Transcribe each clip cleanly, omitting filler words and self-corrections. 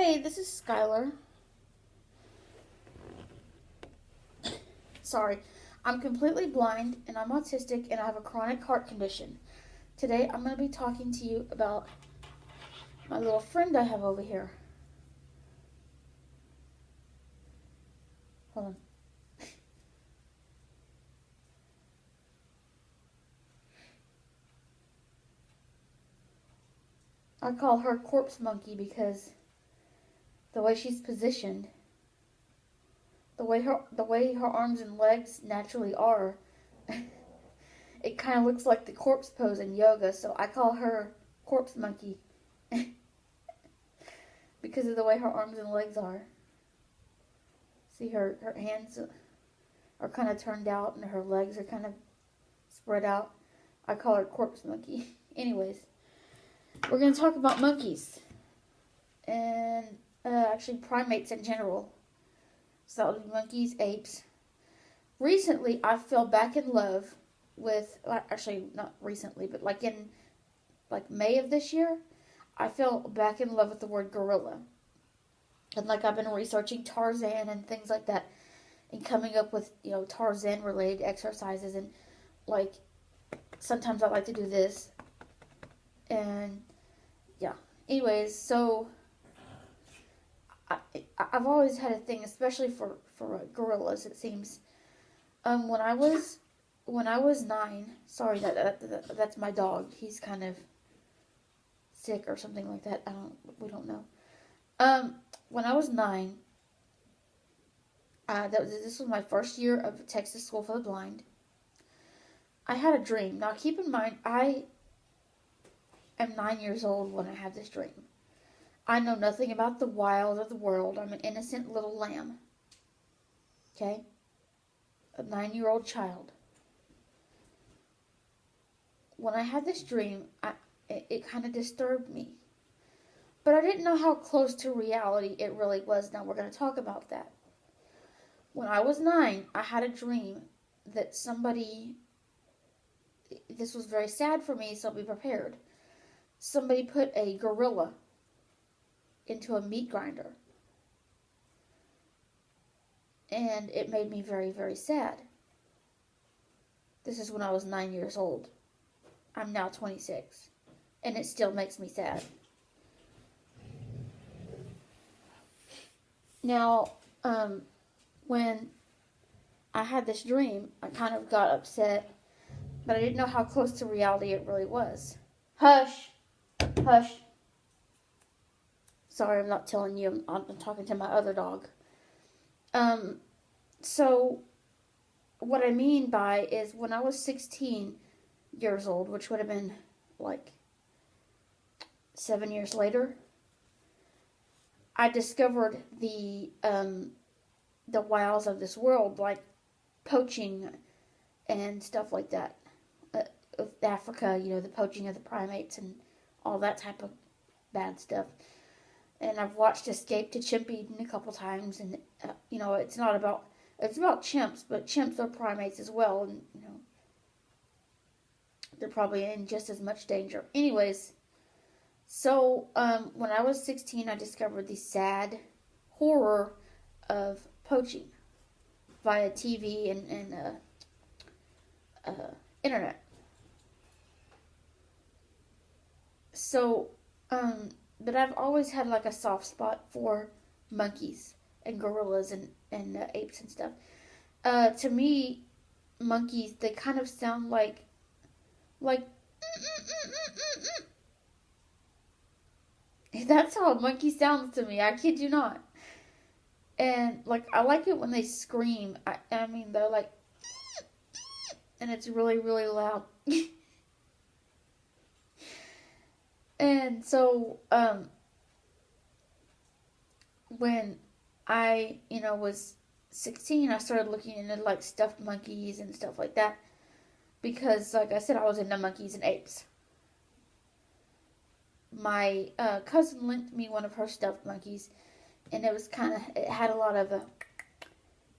Hey, this is Skylar. Sorry, I'm completely blind and I'm autistic and I have a chronic heart condition. Today I'm going to be talking to you about my little friend I have over here. Hold on. I call her Corpse Monkey because the way she's positioned, the way her arms and legs naturally are, it kind of looks like the corpse pose in yoga, so I call her Corpse Monkey because of the way her arms and legs are. See, her hands are kind of turned out and her legs are kind of spread out. I call her Corpse Monkey. Anyways, we're going to talk about monkeys and actually primates in general. So that would be monkeys, apes. Recently, I fell back in love with, actually not recently, but in May of this year, I fell back in love with the word gorilla. And I've been researching Tarzan and things like that and coming up with, Tarzan related exercises and sometimes I like to do this. And yeah. Anyways, so I've always had a thing, especially for gorillas, it seems. When I was 9, sorry, that's my dog. He's kind of sick or something like that. We don't know. When I was 9, this was my first year of Texas School for the Blind. I had a dream. Now, keep in mind, I am 9 years old when I have this dream. I know nothing about the wild or the world. I'm an innocent little lamb. Okay? A 9-year-old child. When I had this dream, it kind of disturbed me. But I didn't know how close to reality it really was. Now we're going to talk about that. When I was 9, I had a dream that this was very sad for me, so be prepared. Somebody put a gorilla into a meat grinder. And it made me very, very sad. This is when I was 9 years old. I'm now 26. And it still makes me sad. Now, when I had this dream, I kind of got upset, but I didn't know how close to reality it really was. Hush! Hush! Sorry, I'm not telling you. I'm talking to my other dog. So, what I mean by is when I was 16 years old, which would have been 7 years later, I discovered the wiles of this world, like poaching and stuff like that. Of Africa, the poaching of the primates and all that type of bad stuff. And I've watched Escape to Chimp Eden a couple times, and it's about chimps, but chimps are primates as well, and they're probably in just as much danger. Anyways, so when I was 16, I discovered the sad horror of poaching via TV and internet. So, but I've always had a soft spot for monkeys and gorillas and apes and stuff. To me, monkeys, they kind of sound like that's how a monkey sounds to me. I kid you not. And I like it when they scream. I mean, they're and it's really, really loud. And so, when I, was 16, I started looking into stuffed monkeys and stuff like that. Because, like I said, I was into monkeys and apes. My cousin lent me one of her stuffed monkeys, and it had a lot of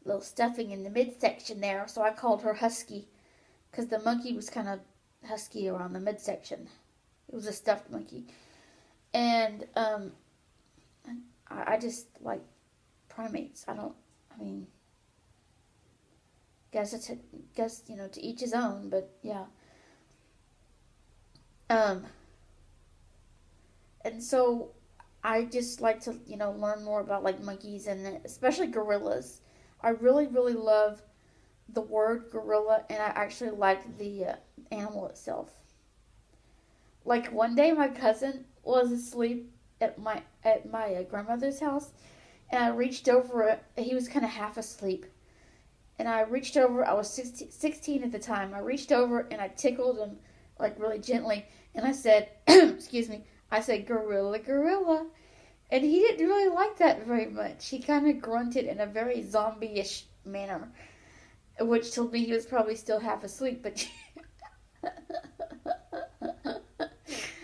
little stuffing in the midsection there, so I called her Husky, because the monkey was kind of husky around the midsection. It was a stuffed monkey. And I just like primates. I mean, guess, to each his own, but yeah. Um, and so I just like to, learn more about like monkeys and especially gorillas. I really, really love the word gorilla, and I actually like the animal itself. Like one day, my cousin was asleep at my grandmother's house, and I reached over. He was kind of half asleep, and I reached over. I was 16 at the time. I reached over and I tickled him like really gently, and I said, "Excuse me." I said, "Gorilla, gorilla," and he didn't really like that very much. He kind of grunted in a very zombie-ish manner, which told me he was probably still half asleep. But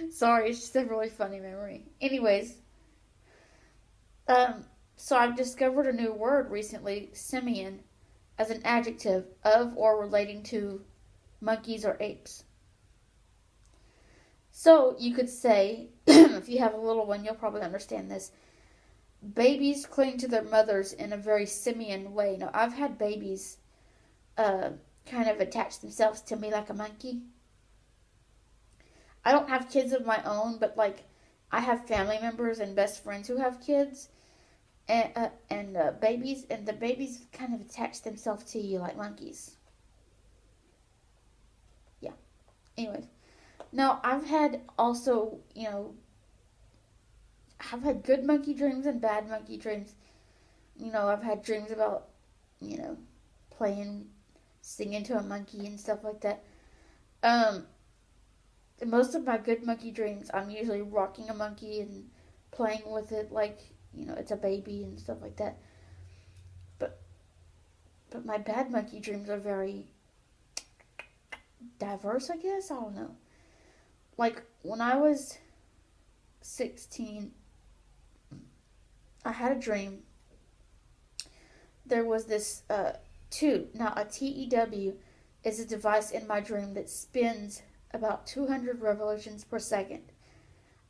sorry, it's just a really funny memory. Anyways, um, so I've discovered a new word recently, simian, as an adjective of or relating to monkeys or apes. So you could say, if you have a little one, you'll probably understand this. Babies cling to their mothers in a very simian way. Now, I've had babies kind of attach themselves to me like a monkey. I don't have kids of my own, but like I have family members and best friends who have kids and babies, and the babies kind of attach themselves to you like monkeys. Yeah. Anyways, now I've had also, I've had good monkey dreams and bad monkey dreams. I've had dreams about, you know, playing, singing to a monkey and stuff like that. Um, Most of my good monkey dreams, I'm usually rocking a monkey and playing with it like, it's a baby and stuff like that. But my bad monkey dreams are very diverse, I guess. I don't know. Like when I was 16, I had a dream. There was this tube. Now a TEW is a device in my dream that spins about 200 revolutions per second.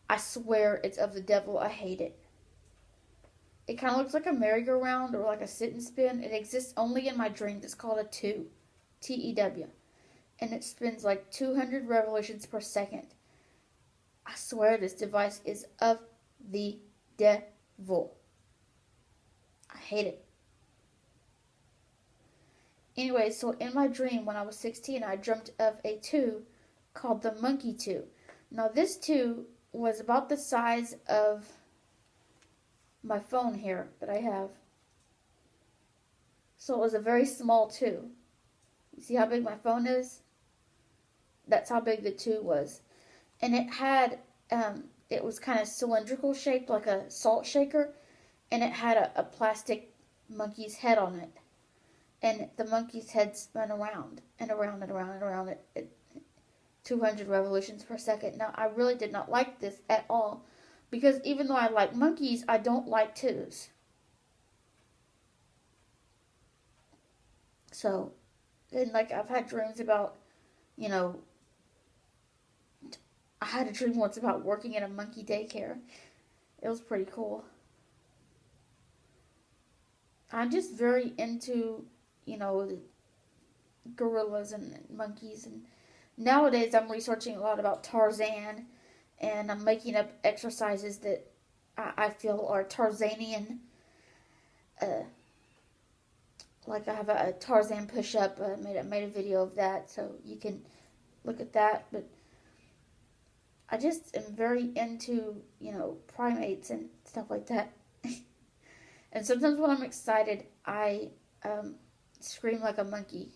I swear it's of the devil. I hate it. It kind of looks like a merry-go-round or like a sit and spin. It exists only in my dreams. It's called a TEW. TEW. And it spins like 200 revolutions per second. I swear this device is of the devil. I hate it. Anyway, so in my dream when I was 16, I dreamt of a tube called the monkey tube. Now this tube was about the size of my phone here that I have. So it was a very small tube. You see how big my phone is? That's how big the tube was. And it had, it was kind of cylindrical shaped like a salt shaker. And it had a plastic monkey's head on it. And the monkey's head spun around and around and around and around at 200 revolutions per second. Now, I really did not like this at all. Because even though I like monkeys, I don't like tubes. So, and like I've had dreams about, I had a dream once about working in a monkey daycare. It was pretty cool. I'm just very into, the gorillas and monkeys. And nowadays I'm researching a lot about Tarzan. And I'm making up exercises that I feel are Tarzanian. Like I have a Tarzan push-up. Made a video of that, so you can look at that. But I just am very into, primates and stuff like that. And sometimes when I'm excited, I scream like a monkey.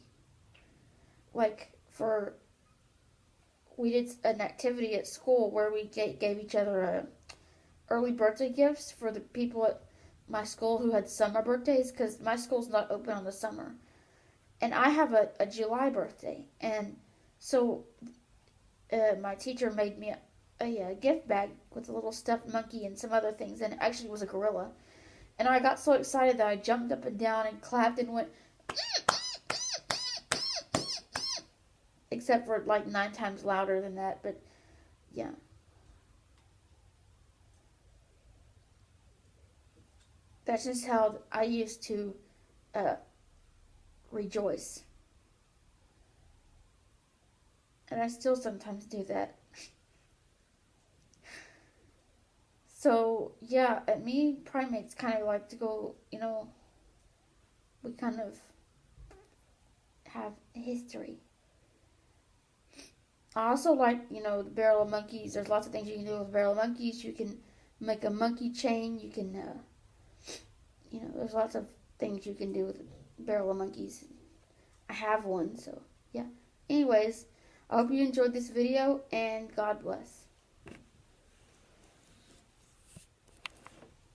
Like we did an activity at school where we gave each other early birthday gifts for the people at my school who had summer birthdays, because my school's not open on the summer. And I have a July birthday. And so my teacher made me a gift bag with a little stuffed monkey and some other things, and it actually was a gorilla. And I got so excited that I jumped up and down and clapped and went, except for like 9 times louder than that, but yeah. That's just how I used to uh, rejoice. And I still sometimes do that. So, yeah, me primates kind of like to go, we kind of have history. I also like, the barrel of monkeys. There's lots of things you can do with barrel of monkeys. You can make a monkey chain. You can, there's lots of things you can do with a barrel of monkeys. I have one, so yeah. Anyways, I hope you enjoyed this video, and God bless.